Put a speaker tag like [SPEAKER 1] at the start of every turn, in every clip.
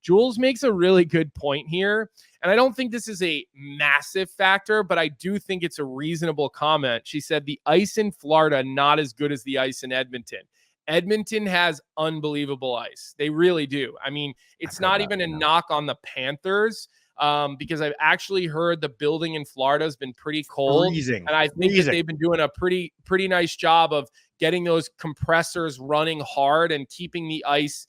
[SPEAKER 1] Jules makes a really good point here. And I don't think this is a massive factor, but I do think it's a reasonable comment. She said the ice in Florida, not as good as the ice in Edmonton. Edmonton has unbelievable ice. They really do. I mean, it's not even a knock on the Panthers because I've actually heard the building in Florida has been pretty cold.
[SPEAKER 2] Freezing.
[SPEAKER 1] And I think that they've been doing a pretty nice job of getting those compressors running hard and keeping the ice,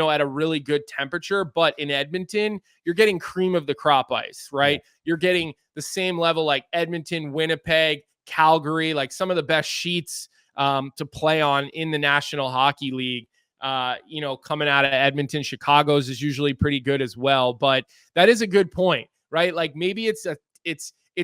[SPEAKER 1] at a really good temperature. But in Edmonton, you're getting cream of the crop ice, right? Yeah. You're getting the same level like Edmonton, Winnipeg, Calgary, like some of the best sheets to play on in the National Hockey League. Coming out of Edmonton, Chicago's is usually pretty good as well. But that is a good point, right? Like maybe it's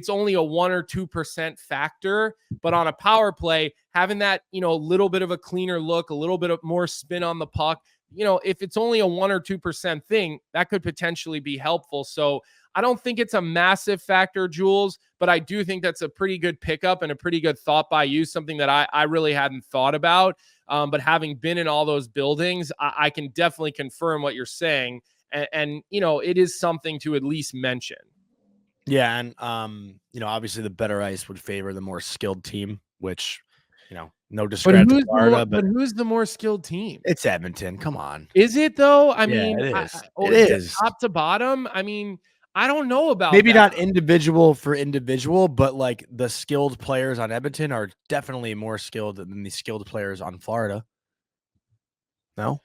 [SPEAKER 1] only a 1 or 2% factor, but on a power play, having that, little bit of a cleaner look, a little bit of more spin on the puck, if it's only a 1 or 2% thing, that could potentially be helpful. So I don't think it's a massive factor, Jules, but I do think that's a pretty good pickup and a pretty good thought by you, something that I really hadn't thought about. But having been in all those buildings, I can definitely confirm what you're saying. And it is something to at least mention.
[SPEAKER 2] Yeah. And, obviously the better ice would favor the more skilled team, which, no discredit to Florida.
[SPEAKER 1] But who's the more skilled team?
[SPEAKER 2] It's Edmonton. Come on.
[SPEAKER 1] Is it, though? I mean,
[SPEAKER 2] it is.
[SPEAKER 1] It is. Top to bottom? I mean, I don't know about
[SPEAKER 2] maybe
[SPEAKER 1] that.
[SPEAKER 2] Not individual for individual, but like the skilled players on Edmonton are definitely more skilled than the skilled players on Florida. No?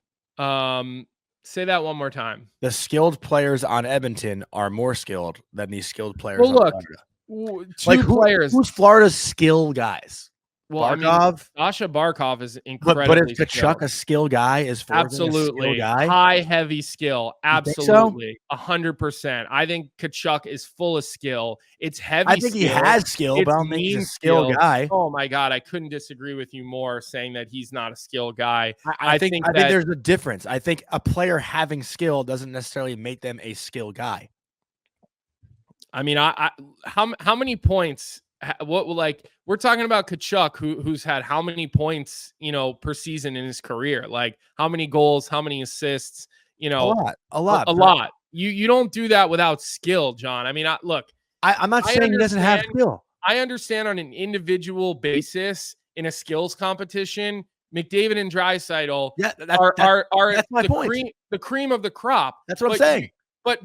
[SPEAKER 1] Say that one more time.
[SPEAKER 2] The skilled players on Edmonton are more skilled than the skilled players on Florida.
[SPEAKER 1] Two players.
[SPEAKER 2] Who's Florida's skill guys?
[SPEAKER 1] Well,
[SPEAKER 2] Barkov?
[SPEAKER 1] I mean, Sasha Barkov is incredible.
[SPEAKER 2] But is Tkachuk a skill guy? Is
[SPEAKER 1] absolutely
[SPEAKER 2] a skill guy?
[SPEAKER 1] High, heavy skill. Absolutely, 100%. I think Tkachuk is full of skill. It's heavy.
[SPEAKER 2] I think he has skill, but I don't think he's a skill guy.
[SPEAKER 1] Oh my God, I couldn't disagree with you more saying that he's not a skill guy.
[SPEAKER 2] I think there's a difference. I think a player having skill doesn't necessarily make them a skill guy.
[SPEAKER 1] I mean, how many points? We're talking about Tkachuk, who's had how many points, per season in his career? Like how many goals, how many assists,
[SPEAKER 2] a lot.
[SPEAKER 1] You don't do that without skill, John. I mean,
[SPEAKER 2] I'm not saying he doesn't have skill.
[SPEAKER 1] I understand on an individual basis in a skills competition, McDavid and Draisaitl
[SPEAKER 2] that's my point.
[SPEAKER 1] The cream of the crop.
[SPEAKER 2] That's what I'm saying.
[SPEAKER 1] But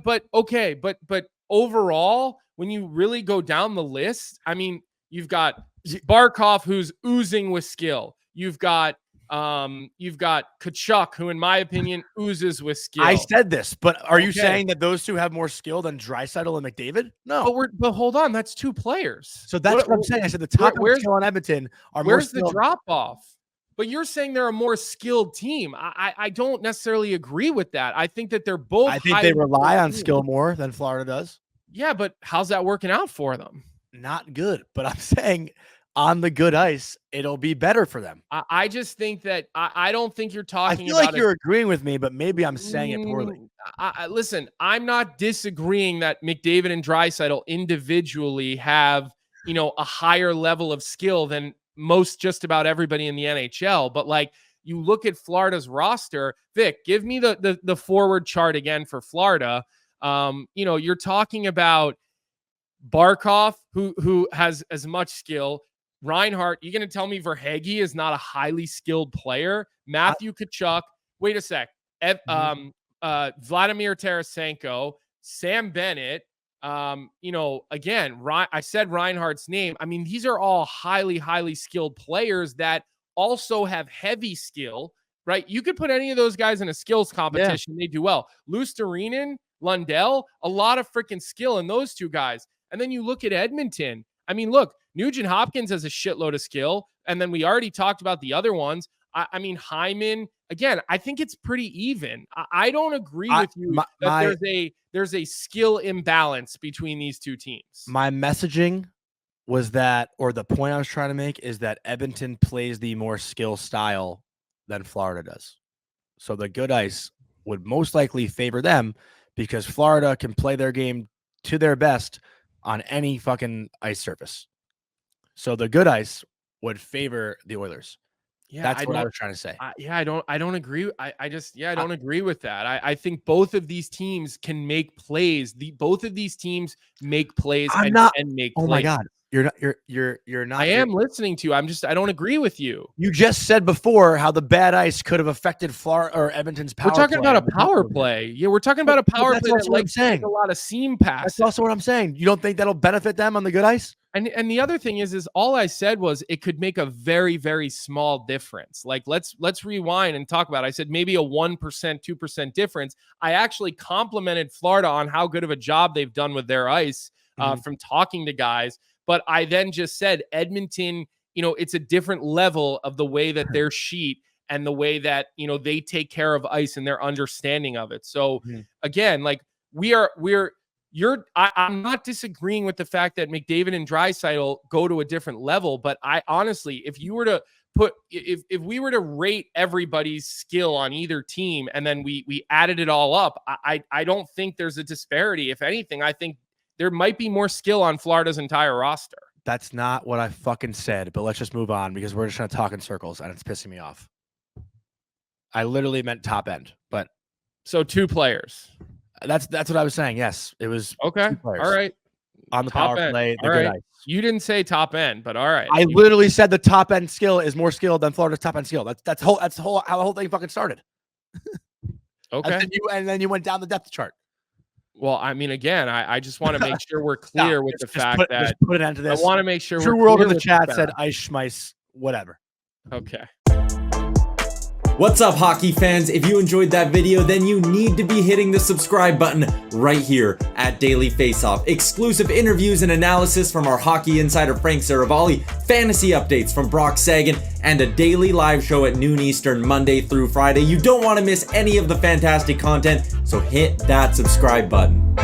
[SPEAKER 1] overall, when you really go down the list, I mean, you've got Barkov, who's oozing with skill. You've got Tkachuk, who, in my opinion, oozes with skill.
[SPEAKER 2] I said this, but are you saying that those two have more skill than Draisaitl and McDavid? No.
[SPEAKER 1] But hold on, that's two players.
[SPEAKER 2] So that's what I'm saying. I said the top skill on Edmonton are more skilled.
[SPEAKER 1] Where's the drop off? But you're saying they're a more skilled team. I don't necessarily agree with that. I think that they're both.
[SPEAKER 2] I think they rely on skill more than Florida does.
[SPEAKER 1] Yeah, but how's that working out for them?
[SPEAKER 2] Not good. But I'm saying on the good ice, it'll be better for them.
[SPEAKER 1] I just think that I don't think you're talking.
[SPEAKER 2] I feel like you're agreeing with me, but maybe I'm saying it poorly.
[SPEAKER 1] Listen, I'm not disagreeing that McDavid and Draisaitl individually have, a higher level of skill than most just about everybody in the NHL. But like you look at Florida's roster, Vic, give me the forward chart again for Florida. You're talking about Barkov, who has as much skill. Reinhart, you're going to tell me Verhaeghe is not a highly skilled player? Matthew Tkachuk, wait a sec. Vladimir Tarasenko, Sam Bennett. Again, I said Reinhardt's name. I mean, these are all highly, highly skilled players that also have heavy skill, right? You could put any of those guys in a skills competition. Yeah. They do well. Luostarinen, Lundell, a lot of freaking skill in those two guys. And then you look at Edmonton. I mean, look, Nugent Hopkins has a shitload of skill. And then we already talked about the other ones. I mean, Hyman, again, I think it's pretty even. I don't agree with you that there's a skill imbalance between these two teams.
[SPEAKER 2] My messaging was that, or the point I was trying to make is that Edmonton plays the more skill style than Florida does. So the good ice would most likely favor them because Florida can play their game to their best on any fucking ice surface. So the good ice would favor the Oilers.
[SPEAKER 1] Yeah,
[SPEAKER 2] That's what I was trying to say.
[SPEAKER 1] I don't agree. I don't agree with that. I think both of these teams can make plays. Both of these teams make plays
[SPEAKER 2] I'm
[SPEAKER 1] and
[SPEAKER 2] not.
[SPEAKER 1] can make
[SPEAKER 2] Oh
[SPEAKER 1] plays.
[SPEAKER 2] my God. You're not.
[SPEAKER 1] I am listening to you. I don't agree with you.
[SPEAKER 2] You just said before how the bad ice could have affected Florida or Edmonton's power
[SPEAKER 1] We're talking
[SPEAKER 2] play.
[SPEAKER 1] about a power play. Yeah, we're talking about a power
[SPEAKER 2] that's
[SPEAKER 1] play
[SPEAKER 2] also
[SPEAKER 1] that
[SPEAKER 2] what I'm
[SPEAKER 1] likes
[SPEAKER 2] saying.
[SPEAKER 1] a lot of seam passes.
[SPEAKER 2] That's also what I'm saying. You don't think that'll benefit them on the good ice?
[SPEAKER 1] And the other thing is all I said was it could make a very, very small difference. Like let's rewind and talk about it. I said maybe a 1%, 2% difference. I actually complimented Florida on how good of a job they've done with their ice from talking to guys. But I then just said Edmonton, it's a different level of the way that their sheet and the way that, they take care of ice and their understanding of it. So again, like I'm not disagreeing with the fact that McDavid and Draisaitl go to a different level, but I honestly, if we were to rate everybody's skill on either team and then we added it all up, I don't think there's a disparity. If anything, I think there might be more skill on Florida's entire roster.
[SPEAKER 2] That's not what I fucking said, but let's just move on because we're just trying to talk in circles and it's pissing me off. I literally meant top end, but
[SPEAKER 1] so 2 players.
[SPEAKER 2] That's what I was saying. Yes, it was
[SPEAKER 1] okay.
[SPEAKER 2] 2 players.
[SPEAKER 1] All right.
[SPEAKER 2] On the
[SPEAKER 1] top
[SPEAKER 2] power
[SPEAKER 1] end.
[SPEAKER 2] play, the
[SPEAKER 1] all
[SPEAKER 2] good
[SPEAKER 1] right.
[SPEAKER 2] ice.
[SPEAKER 1] You didn't say top end, but all right.
[SPEAKER 2] I literally said the top end skill is more skilled than Florida's top end skill. That's how the whole thing fucking started.
[SPEAKER 1] Okay.
[SPEAKER 2] And then you went down the depth chart.
[SPEAKER 1] Well, I mean, again, I just want to make sure we're clear with the fact that
[SPEAKER 2] just put it into this.
[SPEAKER 1] I want to make sure
[SPEAKER 2] True
[SPEAKER 1] we're
[SPEAKER 2] World
[SPEAKER 1] clear
[SPEAKER 2] in the
[SPEAKER 1] with
[SPEAKER 2] chat said ice schmice, whatever.
[SPEAKER 1] Okay.
[SPEAKER 3] What's up, hockey fans? If you enjoyed that video, then you need to be hitting the subscribe button right here at Daily Faceoff. Exclusive interviews and analysis from our hockey insider Frank Saravalli, fantasy updates from Brock Sagan, and a daily live show at noon Eastern Monday through Friday. You don't want to miss any of the fantastic content, so hit that subscribe button.